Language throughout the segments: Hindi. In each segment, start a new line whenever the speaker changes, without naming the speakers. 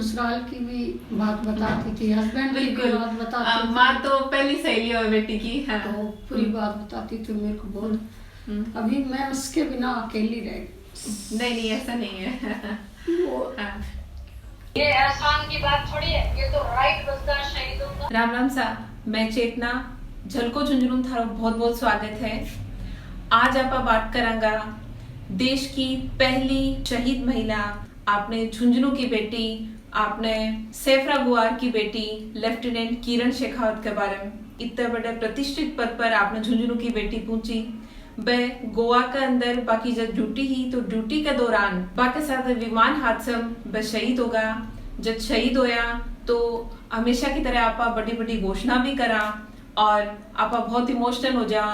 ससुराल की भी बात बताती थी, हस्बैंड की भी बात बताती थी।
माँ तो पहली सहेली है बेटी की। हाँ।
तो पूरी बात बताती थी मेरे को बहुत। अभी मैं उसके बिना अकेली रह गई।
नहीं ऐसा नहीं है।
वो
हाँ।
ये एहसान की बात थोड़ी है, ये तो राइट बसता शहीदों का।
राम राम सा, मैं चेतना झलको झुंझुनू थारो बहुत बहुत स्वागत है। आज आप बात करांगा देश की पहली शहीद महिला, आपने झुंझुनू की बेटी, आपने सेफरा गुआर की बेटी लेफ्टिनेंट किरण शेखावत के बारे में। इतने बड़े प्रतिष्ठित पद पर आपने झुंझुनू की बेटी पहुंची। वह गोवा के अंदर बाकी जब ड्यूटी ही तो ड्यूटी के दौरान बाकी साथ विमान हादसा वह शहीद होगा। जब शहीद होया तो हमेशा की तरह आपा बड़ी बड़ी घोषणा भी करा और आपा बहुत इमोशनल हो जा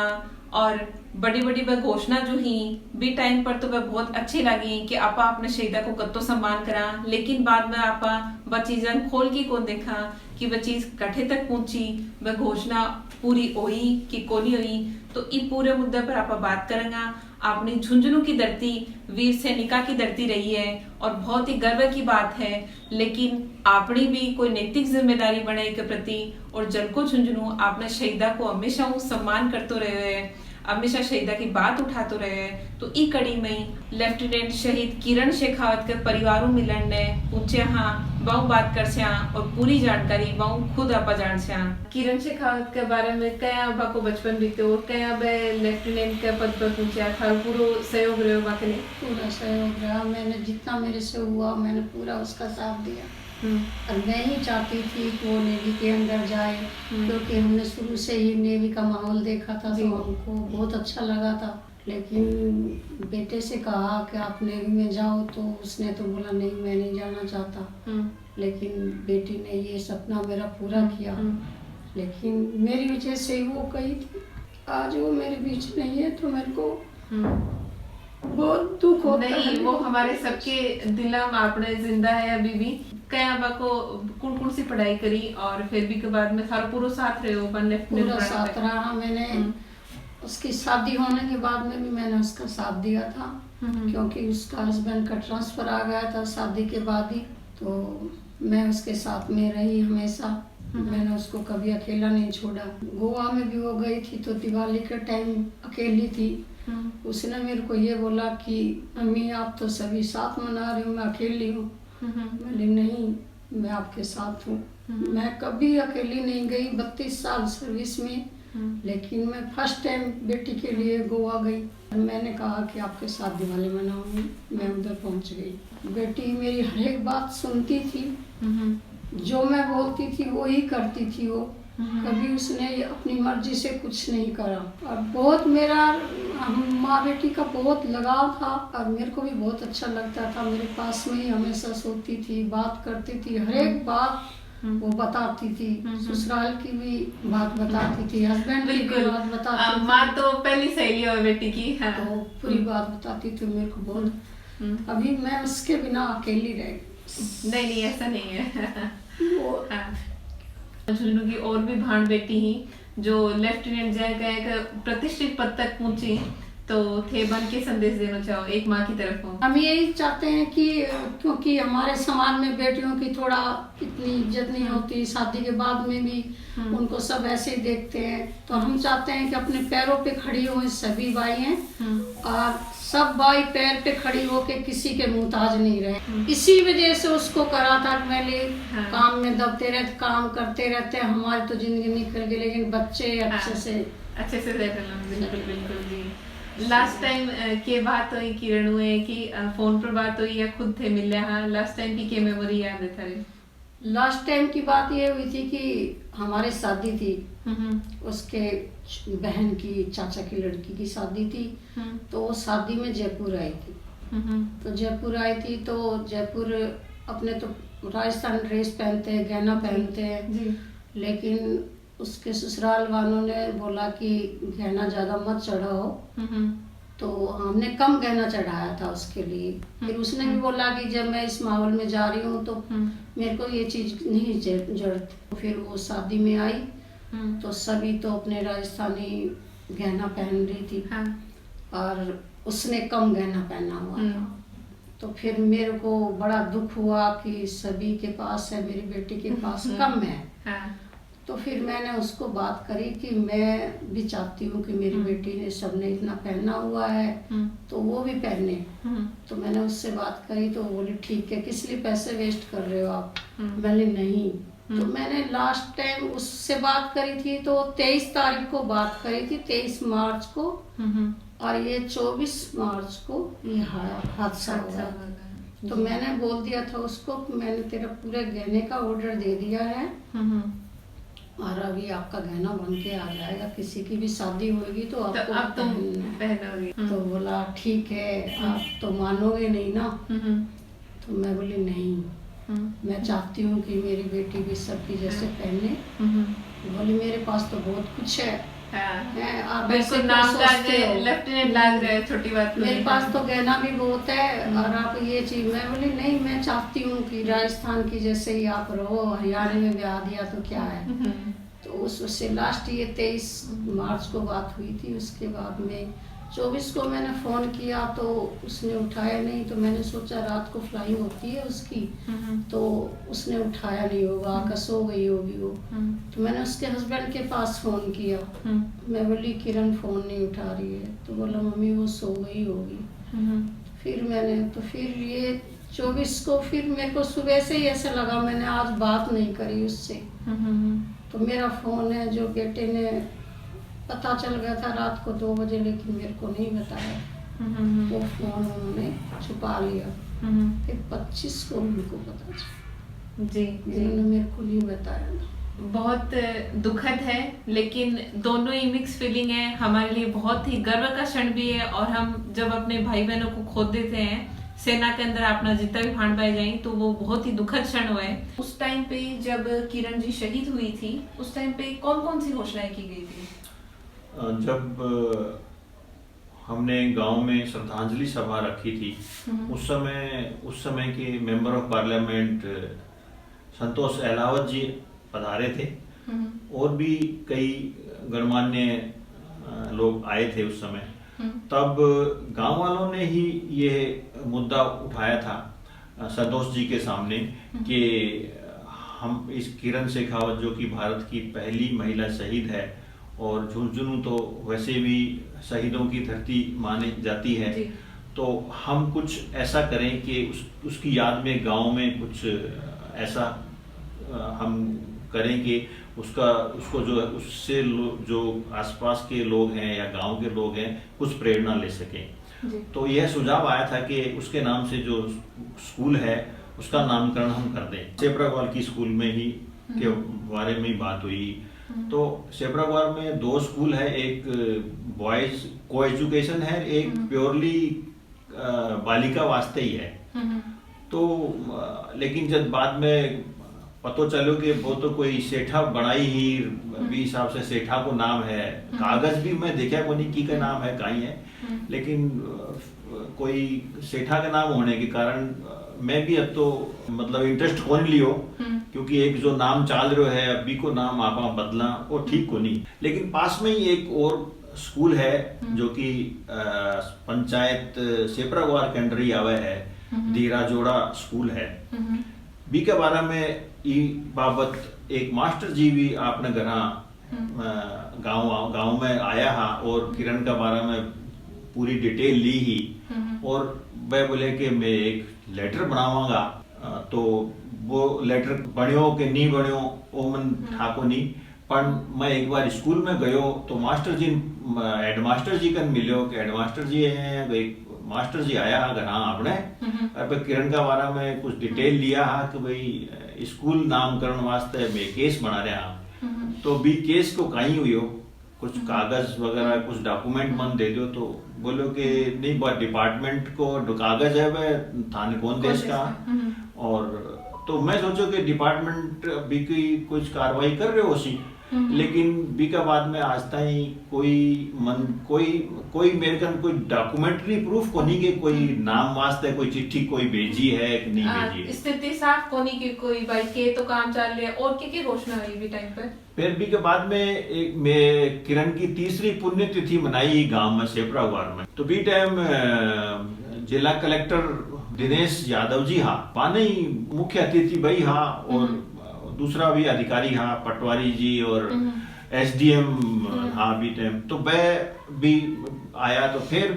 और बड़ी बड़ी वह घोषणा जो ही भी टाइम पर तो वह बहुत अच्छी लगी कि आपा अपने शहीदा को कत्तो सम्मान करा। लेकिन बाद में आपा वह चीज़न खोल की कौन देखा कि वह चीज कठे तक पहुंची, वह घोषणा पूरी हुई कि कोनी हुई। तो इस पूरे मुद्दे पर आपा बात करेंगे। आपने झुंझुनू की धरती वीर सैनिका की धरती रही है और बहुत ही गर्व की बात है। लेकिन आपनी भी कोई नैतिक जिम्मेदारी बने के प्रति और जलको झुंझुनू आपने शहीदा को हमेशा सम्मान करते रहे है, हमेशा शहीदा की बात उठाते रहे है। तो ई कड़ी में लेफ्टिनेंट शहीद किरण शेखावत के परिवारों मिलन ने पूछे हाँ बहु बात कर से और पूरी जानकारी बहु खुद आपा जान से। किरण शेखावत के बारे में कया आपा को बचपन बीते और कया बे लेफ्टिनेंट के पद पर पहुंचा था, पूरा सहयोग रहे बाकी नहीं?
पूरा सहयोग रहा, मैंने जितना मेरे से हुआ मैंने पूरा उसका साथ दिया। और मैं ही चाहती थी कि वो नेवी के अंदर जाए, क्योंकि हमने शुरू से ही नेवी का माहौल देखा था तो हमको बहुत अच्छा लगा था। लेकिन बेटे से कहा कि आप नेवी में जाओ तो उसने तो बोला नहीं मैं नहीं जाना चाहता। लेकिन बेटी ने ये सपना मेरा पूरा किया। लेकिन मेरी वजह से ही वो गई थी। आज वो मेरे बीच नहीं है तो मेरे को बहुत दुख होता है।
नहीं, वो हमारे सबके दिला में आपने जिंदा है अभी भी। कया को कौन कौन सी पढ़ाई करी और फिर भी के बाद में सारा पूरा साथ रहे हो?
पूरा साथ रहा मैंने। उसकी शादी होने के बाद में भी मैंने उसका साथ दिया था, क्योंकि उसका हस्बैंड का ट्रांसफर आ गया था शादी के बाद ही। तो मैं उसके साथ में रही हमेशा। मैंने उसको कभी अकेला नहीं छोड़ा। गोवा में भी वो गई थी तो दिवाली के टाइम अकेली थी। उसने मेरे को ये बोला कि अम्मी आप तो सभी साथ मना रहे हो, मैं अकेली हूँ। मैंने नहीं, मैं आपके साथ हूँ। मैं कभी अकेली नहीं गई 32 साल सर्विस में। लेकिन मैं फर्स्ट टाइम बेटी के लिए गोवा गई। मैंने कहा कि आपके साथ दिवाली मनाऊंगी। मैं उधर पहुंच गई। बेटी मेरी हर एक बात सुनती थी, जो मैं बोलती थी वो ही करती थी। वो कभी उसने अपनी मर्जी से कुछ नहीं करा। और बहुत मेरा माँ बेटी का बहुत लगाव था और मेरे को भी बहुत अच्छा लगता था। मेरे पास में ही हमेशा सोती थी, बात करती थी, हर एक बात वो बताती थी। ससुराल की भी बात बताती थी, हस्बैंड की भी बात बताती थी।
माँ तो पहली सहेली है बेटी की। हाँ।
तो पूरी बात बताती थी मेरे को बहुत। अभी मैं उसके बिना अकेली रह गई।
नहीं ऐसा नहीं है।
वो
झुंझुनू की और भी भाण बेटी ही जो लेफ्टिनेंट जय गए प्रतिष्ठित पद तक पहुंची, तो थे बन के संदेश देना चाहो एक माँ की तरफ हो?
हम यही चाहते हैं कि क्योंकि हमारे समाज में बेटियों की थोड़ा इतनी इज्जत नहीं होती, शादी के बाद में भी उनको सब ऐसे ही देखते हैं। तो हम चाहते हैं कि अपने पैरों पे खड़ी हो सभी बाइयाँ, और सब बाई पैर पे खड़ी होके किसी के मुहताज नहीं रहे। इसी वजह से उसको करा था कि मैंने काम में दबते रहते, काम करते रहते, हमारी तो जिंदगी निकल गई, लेकिन बच्चे अच्छे से
बिल्कुल बिल्कुल जी। लास्ट टाइम के बात हुई किरण हुए कि फोन पर बात हुई या खुद थे मिले? हाँ, लास्ट टाइम की क्या मेमोरी याद है थारी?
लास्ट टाइम की बात ये हुई थी कि हमारे शादी थी, उसके बहन की चाचा की लड़की की शादी थी। तो वो शादी में जयपुर आई थी। तो जयपुर आई थी तो जयपुर अपने तो राजस्थान ड्रेस पहनते हैं, गहना पहनते हैं। लेकिन उसके ससुराल वालों ने बोला कि गहना ज्यादा मत चढ़ाओ। तो हमने कम गहना चढ़ाया था उसके लिए। फिर उसने भी बोला कि जब मैं इस माहौल में जा रही हूँ तो मेरे को ये चीज नहीं जरूरत। फिर वो शादी में आई तो सभी तो अपने राजस्थानी गहना पहन रही थी। और उसने कम गहना पहना हुआ था। तो फिर मेरे को बड़ा दुख हुआ कि सभी के पास है, मेरी बेटी के पास कम है।
हाँ।
तो फिर मैंने उसको बात करी कि मैं भी चाहती हूँ कि मेरी बेटी ने, सबने इतना पहना हुआ है तो वो भी पहने। तो मैंने उससे बात करी तो बोली ठीक है, किस लिए पैसे वेस्ट कर रहे हो आप। मैंने नहीं, तो मैंने लास्ट टाइम उससे बात करी थी तो 23 तारीख को बात करी थी, 23 मार्च को, और ये 24 मार्च को ये हादसा हुआ। तो मैंने बोल दिया था उसको कि मैंने तेरा पूरे गहने का ऑर्डर दे दिया है और अभी आपका गहना बन के आ जाएगा, किसी की भी शादी होगी तो आपको
अब तुम
पहनोगे। तो बोला ठीक है, आप तो मानोगे नहीं ना। तो मैं बोली नहीं, मैं चाहती हूँ कि मेरी बेटी भी सबकी जैसे पहने। बोली मेरे पास तो बहुत कुछ है। आप
बिल्कुल नाम का लेफ्टिनेंट लाग रहे हैं, छोटी बात
मेरे पास तो गहना भी बहुत है और आप ये चीज। मैं बोली नहीं, मैं चाहती हूँ कि राजस्थान की जैसे ही आप रहो, हरियाणा में ब्याह दिया तो क्या है। तो उससे लास्ट ये 23 मार्च को बात हुई थी। उसके बाद में 24 को मैंने फोन किया तो उसने उठाया नहीं, तो मैंने सोचा रात को फ्लाइंग होती है उसकी, तो उसने उठाया नहीं होगा, आकर सो गई होगी वो। तो मैंने उसके हस्बैंड के पास फोन किया, मैं बोली किरण फोन नहीं उठा रही है। तो बोला मम्मी वो सो गई होगी। फिर ये 24 को फिर मेरे को सुबह से ही ऐसा लगा, मैंने आज बात नहीं करी उससे। तो मेरा फोन है जो बेटे ने, पता चल गया था रात को 2 बजे, लेकिन मेरे को नहीं बताया। वो फोन उन्होंने छुपा लिया। फिर 25 को उनको पता चला।
जी,
उन्होंने मेरे को नहीं बताया।
बहुत दुखद है, लेकिन दोनों ही मिक्स फीलिंग है। हमारे लिए बहुत ही गर्व का क्षण भी है, और हम जब अपने भाई बहनों को खो देते हैं सेना के अंदर, अपना जितना भी फांड पाए जाए, तो वो बहुत ही दुखद क्षण हुआ है। उस टाइम पे जब किरण जी शहीद हुई थी, उस टाइम पे कौन कौन सी घोषणाएं की गई थी?
जब हमने गांव में श्रद्धांजलि सभा रखी थी, उस समय के member of parliament Santosh Ahlawat जी पधारे थे, और भी कई गणमान्य लोग आए थे उस समय। तब गांव वालों ने ही ये मुद्दा उठाया था संतोष जी के सामने कि हम इस किरण शेखावत, जो कि भारत की पहली महिला शहीद है, और झुंझुनू तो वैसे भी शहीदों की धरती मानी जाती है, तो हम कुछ ऐसा करें कि उसकी याद में गांव में कुछ ऐसा हम करें कि उसको जो उससे जो आसपास के लोग हैं या गांव के लोग हैं कुछ प्रेरणा ले सकें। तो यह सुझाव आया था कि उसके नाम से जो स्कूल है उसका नामकरण हम कर दें। सेपरागवाल की स्कूल में ही के बारे में ही बात हुई। तो सेपरागवाल में 2 स्कूल है, एक बॉयज को एजुकेशन है, एक प्योरली बालिका वास्ते ही है। तो लेकिन जब बाद में पता चलो कि वो तो कोई सेठा बनाई ही भी हिसाब से सेठा को नाम है, कागज भी मैं देखा को नहीं की का नाम है कहीं है, लेकिन कोई सेठा का नाम होने के कारण मैं भी अब तो मतलब इंटरेस्ट हो नहीं लियो, क्योंकि एक जो नाम चाल रहे है अभी को नाम आप बदला वो ठीक को नहीं। लेकिन पास में ही एक और स्कूल है जो कि पंचायत सेपरागवार के अंडर ही आवे है, धीरा जोड़ा स्कूल है। बी के बारे में ई बाबत एक मास्टर जी भी आपने घर गांव में आया हा और किरण के बारे में पूरी डिटेल ली ही, और वह बोले कि मैं एक लेटर बनावांगा। तो वो लेटर बनियो कि नहीं बनियो वो मन ठाको नहीं, पर मैं एक बार स्कूल में गयो तो मास्टर जी हेडमास्टर जी कन मिलो कि हेडमास्टर जी हैं, मास्टर जी आया घर आपने अब किरण का बारे में कुछ डिटेल लिया हा कि भाई स्कूल नामकरण वास्ते मैं केस बना रहा। तो भी केस को कहीं हुई हो, कुछ कागज वगैरह कुछ डॉक्यूमेंट मन दे दो। तो बोलो कि नहीं बात डिपार्टमेंट को कागज है वह थाने कौन देश का। और तो मैं सोचो कि डिपार्टमेंट भी की कुछ कार्रवाई कर रहे हो सी, लेकिन बी का बाद में आज तक कोई मेरे कन कोई डॉक्यूमेंट्री प्रूफ को नहीं कि कोई नाम वास्ते कोई चिट्ठी कोई भेजी है कि नहीं भेजी है।
स्थिति साफ को नहीं कि कोई भाई के तो काम चल रहे और क्या घोषणा हुई भी टाइम पर।
फिर भी के बाद में एक मैं किरण की 3री पुण्यतिथि मनाई गांव में सेपरागवार में। तो बी टाइम जिला कलेक्टर दिनेश यादव जी हा पाने मुख्य अतिथि भाई हा और दूसरा भी अधिकारी हा पटवारी जी और एसडीएम हाँ भी टाइम तो वह भी आया। तो फिर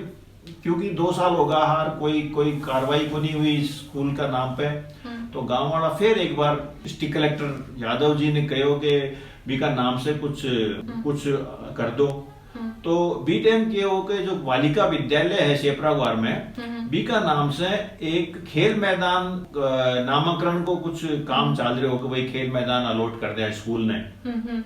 क्योंकि 2 साल होगा हर कोई कार्रवाई को नहीं हुई स्कूल का नाम पे, तो गांव वाला फिर एक बार डिस्ट्रिक्ट कलेक्टर यादव जी ने कहो कि बी का नाम से कुछ कर दो। तो बी टाइम के हो के जो बालिका विद्यालय है सेपरागवार में बी का नाम से एक खेल मैदान नामकरण को कुछ काम चल रहे हो कि भाई खेल मैदान अलॉट कर दिया स्कूल ने।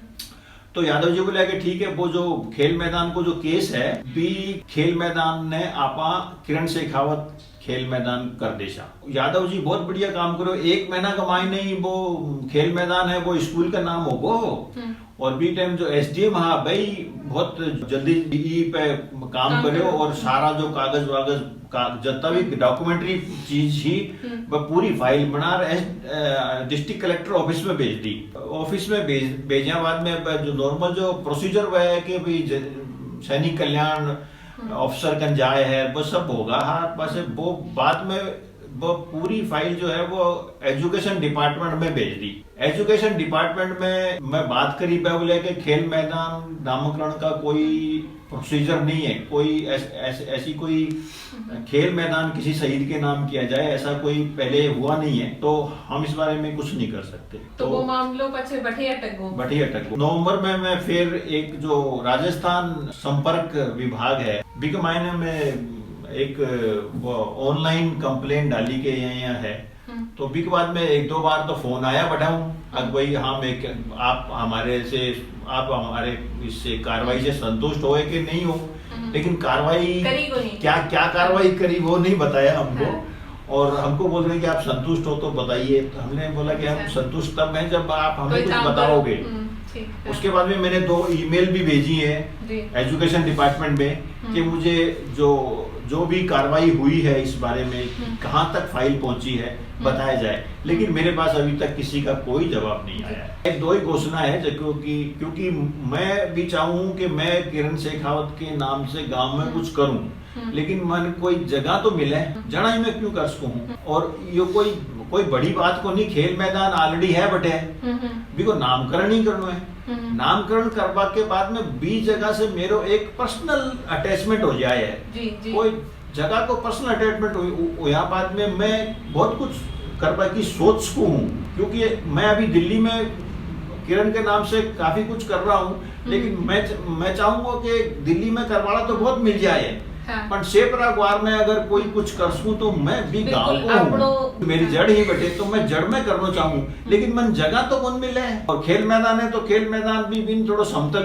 तो यादव जी बोले कि ठीक है वो जो खेल मैदान को जो केस है बी खेल मैदान ने आपा किरण शेखावत खेल मैदान कर देशा। यादव जी बहुत बढ़िया काम करो, 1 महीना कमाई नहीं वो खेल मैदान है वो स्कूल का नाम होगो। और बी टाइम जो एसडीएम हाँ भाई बहुत जल्दी ई पे काम करो और सारा जो कागज वागज जितना भी डॉक्यूमेंट्री चीज ही वह पूरी फाइल बना डिस्ट्रिक्ट कलेक्टर ऑफिस में भेज दी। ऑफिस में भेजने बाद में जो नॉर्मल जो प्रोसीजर वह है कि भाई सैनिक कल्याण अफसर कन जाए है वो सब होगा। हाँ बस वो बाद में वो पूरी फाइल जो है वो एजुकेशन डिपार्टमेंट में भेज दी। एजुकेशन डिपार्टमेंट में मैं बात करी बोले कि खेल मैदान नामकरण का कोई प्रोसीजर नहीं है, कोई ऐसी कोई खेल मैदान किसी शहीद के नाम किया जाए ऐसा कोई पहले हुआ नहीं है, तो हम इस बारे में कुछ नहीं कर सकते।
तो वो मामलों पछे बठी अटक गो।
नवंबर में मैं फिर एक जो राजस्थान संपर्क विभाग है बिग मायने में एक ऑनलाइन कंप्लेंट डाली के यहाँ है। तो बिग बाद में 1-2 बार तो फोन आया बढ़ाऊं अब भाई आप हमारे इससे कार्रवाई से संतुष्ट हो कि नहीं हो, लेकिन कार्रवाई क्या कार्रवाई करी वो नहीं बताया हमको। और हमको बोल रहे कि आप संतुष्ट हो तो बताइए। तो हमने बोला कि हम संतुष्ट तब हैं जब आप हमें कुछ बताओगे। उसके बाद में मैंने 2 ईमेल भी भेजी है एजुकेशन डिपार्टमेंट में कि मुझे जो भी कार्रवाई हुई है इस बारे में कहां तक फाइल पहुंची है बताया जाए, लेकिन मेरे पास अभी तक किसी का कोई जवाब नहीं आया है। 2 ही घोषणा है क्योंकि मैं भी चाहूं कि मैं किरण शेखावत के नाम से गांव में कुछ करूं, लेकिन मन कोई जगह तो मिले जना ही मैं क्यों कर सकूं। और ये कोई बड़ी बात को नहीं, खेल मैदान ऑलरेडी है बटे भी को नामकरण ही करना है। नामकरण करवा के बाद में 20 जगह से मेरो एक पर्सनल अटैचमेंट हो जाए है। कोई जगह को पर्सनल अटैचमेंट हो यहाँ बाद में मैं बहुत कुछ करवा की सोच को हूँ, क्योंकि मैं अभी दिल्ली में किरण के नाम से काफी कुछ कर रहा हूँ, लेकिन मैं चाहूंगा कि दिल्ली में करवाना तो बहुत मिल जाए। हाँ। पर सेपरागवार में अगर कोई कुछ कर सकूं तो मैं भी गाँव को हूँ, मेरी जड़ ही बैठे तो मैं जड़ में करना चाहूँ, लेकिन मन जगह तो कौन मिले है। और खेल मैदान है तो खेल मैदान भी बिन थोड़ा समतल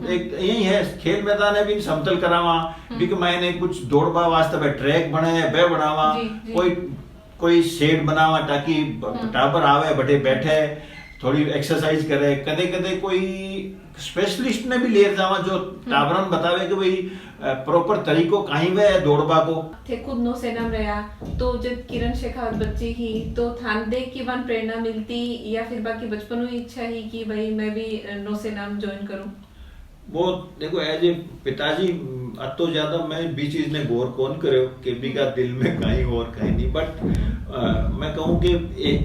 एक यही है, खेल मैदान है बिन समतल करावा भी मैंने कुछ दौड़वा वास्ते ट्रैक बने बे बनावा, कोई शेड बनावा ताकि टावर आवे बटे बैठे थोड़ी एक्सरसाइज करे। कदे कदे कोई स्पेशलिस्ट ने भी ले जावा जो टावरन बतावे कि भाई प्रॉपर तरीको कहीं वे दौड़बा को
थे। खुद नौसेना में रहा तो जब किरण शेखावत बच्ची ही तो थान देख की वन प्रेरणा मिलती या फिर बाकी बचपन में इच्छा ही कि भाई मैं भी नौसेना में ज्वाइन करूं।
वो देखो एज ए पिताजी तो ज्यादा मैं भी चीज ने गौर कौन करे कि भी का दिल में कहीं और कहीं नहीं, बट मैं कहूँ कि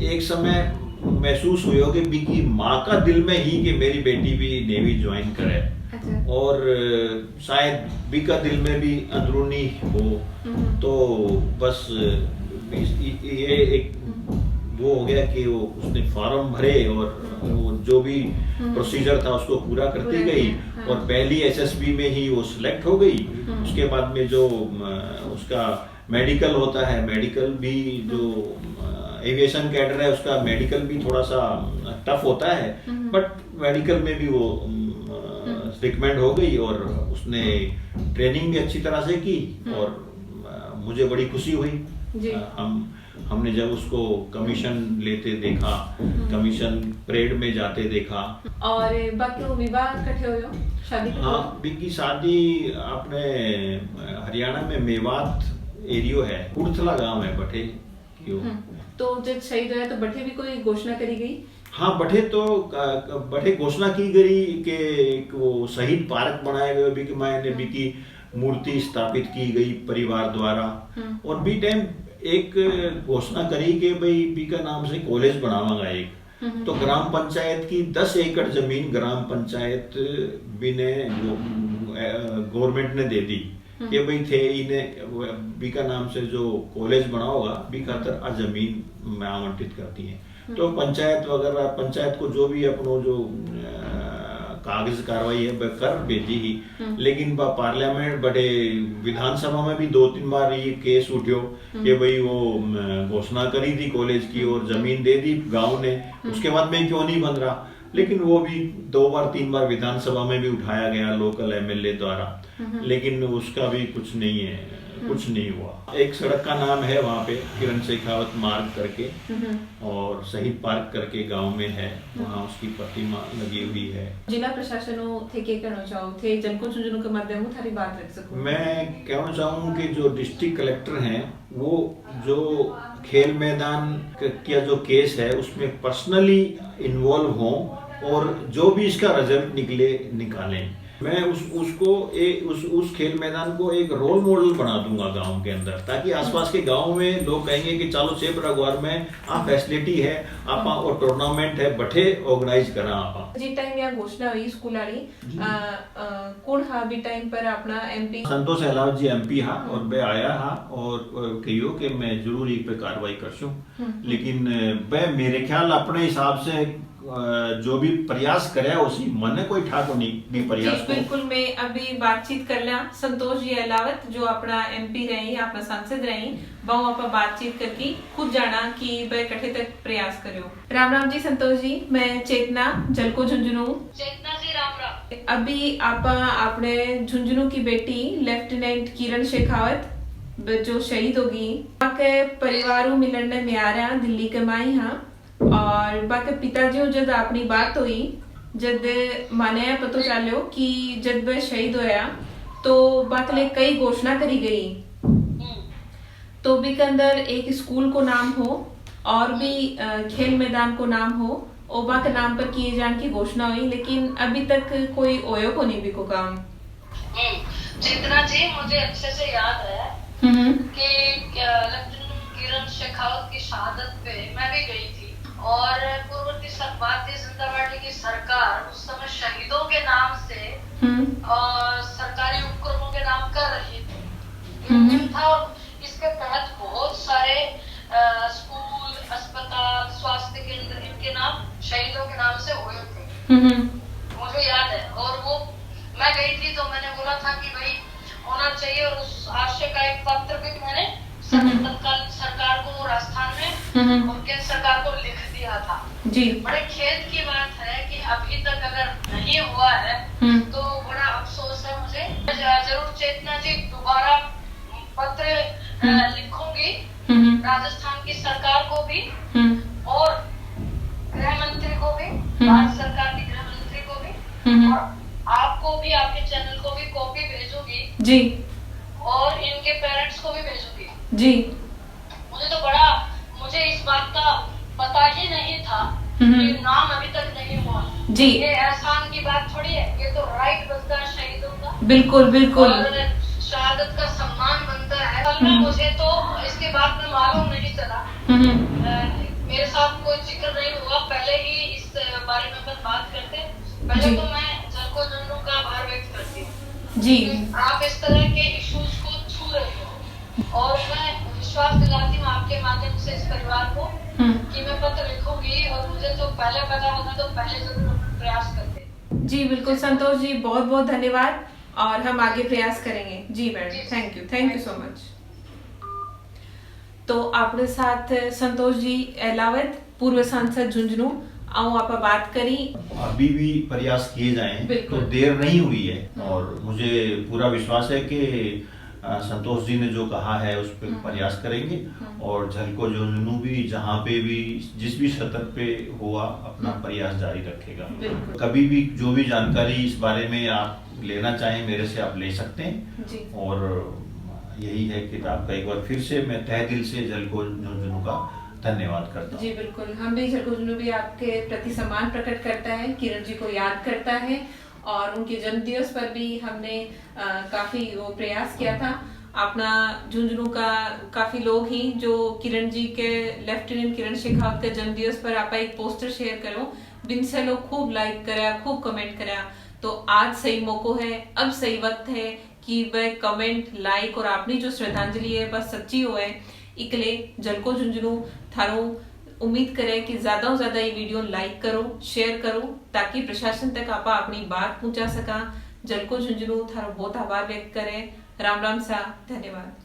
एक समय महसूस हुई होगी बी की माँ का दिल में ही कि मेरी बेटी भी नेवी ज्वाइन करे। अच्छा। और शायद बी का दिल में भी अंदरूनी हो, तो बस ये एक वो हो गया कि वो उसने फॉर्म भरे और वो जो भी प्रोसीजर था उसको पूरा करती गई। हाँ। और पहली एसएसबी में ही वो सिलेक्ट हो गई। उसके बाद में जो उसका मेडिकल होता है, मेडिकल भी जो एविएशन कैडर है उसका मेडिकल भी थोड़ा सा टफ होता है, बट मेडिकल में भी वो रिकमेंड हो गई और उसने ट्रेनिंग भी अच्छी तरह से की और मुझे बड़ी खुशी हुई। हमने जब उसको कमीशन लेते देखा, कमीशन परेड में जाते देखा।
और बाकी विवाह कठे हो शादी?
हाँ, बिकी शादी अपने हरियाणा में मेवात एरियो है, उड़थला गांव है बठे क्यों।
तो जब शहीद हुआ तो बठे भी कोई घोषणा करी गई?
हाँ, बठे घोषणा की गई कि वो शहीद पार्क बनाया गया भी की मूर्ति स्थापित की गई परिवार द्वारा। और बी टाइम एक घोषणा करी कि भाई बीका नाम से कॉलेज बनावांगा एक। तो ग्राम पंचायत की 10 एकड़ जमीन ग्राम पंचायत बिने गवर्नमेंट ने दे दी कि भाई थे इन्हें बीका नाम से जो कॉलेज बना होगा बी खातर आ जमीन में आवंटित करती है। तो पंचायत वगैरह पंचायत को जो भी अपनो जो कागज कार्रवाई है वह कर भेजी ही, लेकिन पार्लियामेंट बड़े विधानसभा में भी 2-3 बार ये केस उठ्यो कि भाई वो घोषणा करी थी कॉलेज की और जमीन दे दी गांव ने, उसके बाद में क्यों नहीं बन रहा। लेकिन वो भी 2-3 बार विधानसभा में भी उठाया गया लोकल एमएलए द्वारा, लेकिन उसका भी कुछ नहीं है, कुछ नहीं हुआ। एक सड़क का नाम है वहाँ पे किरण शेखावत मार्ग करके और शहीद पार्क करके गांव में है, वहाँ उसकी प्रतिमा लगी हुई है।
जिला प्रशासनों थे के कहना चाहूँ थे जनको झुंझुनू के माध्यम से थारी बात रख सकूं।
मैं कहना चाहूँ कि जो डिस्ट्रिक्ट कलेक्टर हैं वो जो खेल मैदान का जो केस है उसमें पर्सनली इन्वॉल्व हों और जो भी इसका रिजल्ट निकालें। मैं उस खेल मैदान को एक रोल मॉडल बना दूंगा गांव के अंदर, ताकि आसपास के गांव में लोग कहेंगे कि चलो सेब रघुवार में आ फैसिलिटी है आपा और टूर्नामेंट है बठे ऑर्गेनाइज करा आपा।
जी टाइम या घोषणा हुई स्कूल वाली कौन हा भी टाइम पर अपना एमपी
संतोष अहलावत जी एमपी हा और मैं आया हा और कहियो कि मैं जरूर एक पे कार्रवाई करशूं, लेकिन मैं मेरे ख्याल अपने हिसाब से जो भी प्रयास करे उसी मन कोई ठाको नहीं भी प्रयास को।
बिल्कुल मैं अभी बातचीत कर लिया संतोष जी अहलावत जो अपना एमपी रही अपना सांसद रही बहु आप बातचीत करके खुद जाना कि वह कठे तक प्रयास करो। राम राम जी संतोष जी, मैं चेतना जलको झुंझुनू।
चेतना जी राम राम।
अभी आप अपने झुंझुनू की बेटी लेफ्टिनेंट किरण शेखावत जो शहीद होगी के परिवारों मिलने में आ रहा दिल्ली के माई हाँ और बाकी पिताजी जब अपनी बात हुई जब माने पता चलो कि जब वह शहीद होया तो बाकले कई घोषणा करी गई तो भी के अंदर एक स्कूल को नाम हो और भी खेल मैदान को नाम हो ओबा के नाम पर किए जाने की घोषणा हुई, लेकिन अभी तक कोई ओयो को नहीं भी को काम।
चेतना जी मुझे अच्छे से याद है कि लेफ्टिनेंट किरण शेखावत की शहादत पे मैं भी गई थी और पूर्ववर्ती भारतीय जनता पार्टी की सरकार उस समय शहीदों के नाम से सरकारी उपक्रमों के नाम कर रही थी था और इसके तहत बहुत सारे स्कूल अस्पताल स्वास्थ्य केंद्र इनके नाम शहीदों के नाम से हुए थे, मुझे याद है। और वो मैं गई थी तो मैंने बोला था कि भाई होना चाहिए और उस आशय का एक पत्र भी मैंने तत्कालीन सरकार को राजस्थान में और केंद्र सरकार को लिख दिया था
जी।
बड़े खेद की बात है कि अभी तक अगर नहीं हुआ है तो बड़ा अफसोस है मुझे। जरूर चेतना जी दोबारा पत्र लिखूंगी राजस्थान की सरकार को भी और गृह मंत्री को भी, भारत सरकार की गृह मंत्री को भी और आपको भी आपके चैनल को भी कॉपी भेजूंगी
जी
और इनके पेरेंट्स को भी भेजूंगी
जी।
मुझे इस बात का पता ही नहीं था कि नाम अभी तक नहीं हुआ
जी।
ये एहसान की बात थोड़ी है, ये तो राइट बनता है शहीदों का।
बिल्कुल बिल्कुल
और शहादत का सम्मान बनता है। कल में मुझे तो इसके बाद में मालूम नहीं चला, मेरे साथ कोई जिक्र नहीं हुआ, पहले ही इस बारे में अपन बात करते। पहले तो मैं जलको झुंझुनू का आभार व्यक्त करती हूँ
जी,
आप इस तरह के इश्यूज को छू रहे हो और मैं विश्वास दिलाती हूँ आपके माध्यम से इस परिवार को कि मैं पत्र लिखूंगी और मुझे तो पहले पता होगा तो पहले जरूर प्रयास करते।
जी बिल्कुल संतोष जी, बहुत बहुत धन्यवाद और हम आगे प्रयास करेंगे। जी madam, thank you so much. तो अपने साथ संतोष जी अहलावत पूर्व सांसद झुंझुनू आओ आप बात करी।
अभी भी प्रयास किए जाएं तो देर नहीं हुई है और मुझे पूरा विश्वास है कि संतोष जी ने जो कहा है उस पर प्रयास करेंगे और झलको झुंझुनू भी जहाँ पे भी जिस भी सतह पे हुआ अपना प्रयास जारी रखेगा। कभी भी जो भी जानकारी इस बारे में आप लेना चाहें मेरे से आप ले सकते हैं
जी।
और यही है कि आपका एक बार फिर से मैं तहे दिल से झलको झुंझुनू का धन्यवाद करता हूँ।
जी बिल्कुल, हम भी झलको झुंझुनू भी आपके प्रति सम्मान प्रकट करता है, किरण जी को याद करता है और उनके जन्मदिवस पर भी हमने काफी वो प्रयास किया था अपना झुंझुनू का काफी लोग ही जो किरण जी के लेफ्टिनेंट किरण शेखावत के जन्मदिवस पर आप एक पोस्टर शेयर करो, बिन से लोग खूब लाइक करया, खूब कमेंट करया। तो आज सही मौको है, अब सही वक्त है कि वह कमेंट लाइक और अपनी जो श्रद्धांजलि है बस सच्ची हो है। इकले जलको झुंझुनू थारो उम्मीद करे कि ज्यादा से ज्यादा ये वीडियो लाइक करो, शेयर करो, ताकि प्रशासन तक आप अपनी बात पहुंचा सका। जलको झुंझुनू थारो बहुत आभार व्यक्त करे। राम राम सा, धन्यवाद।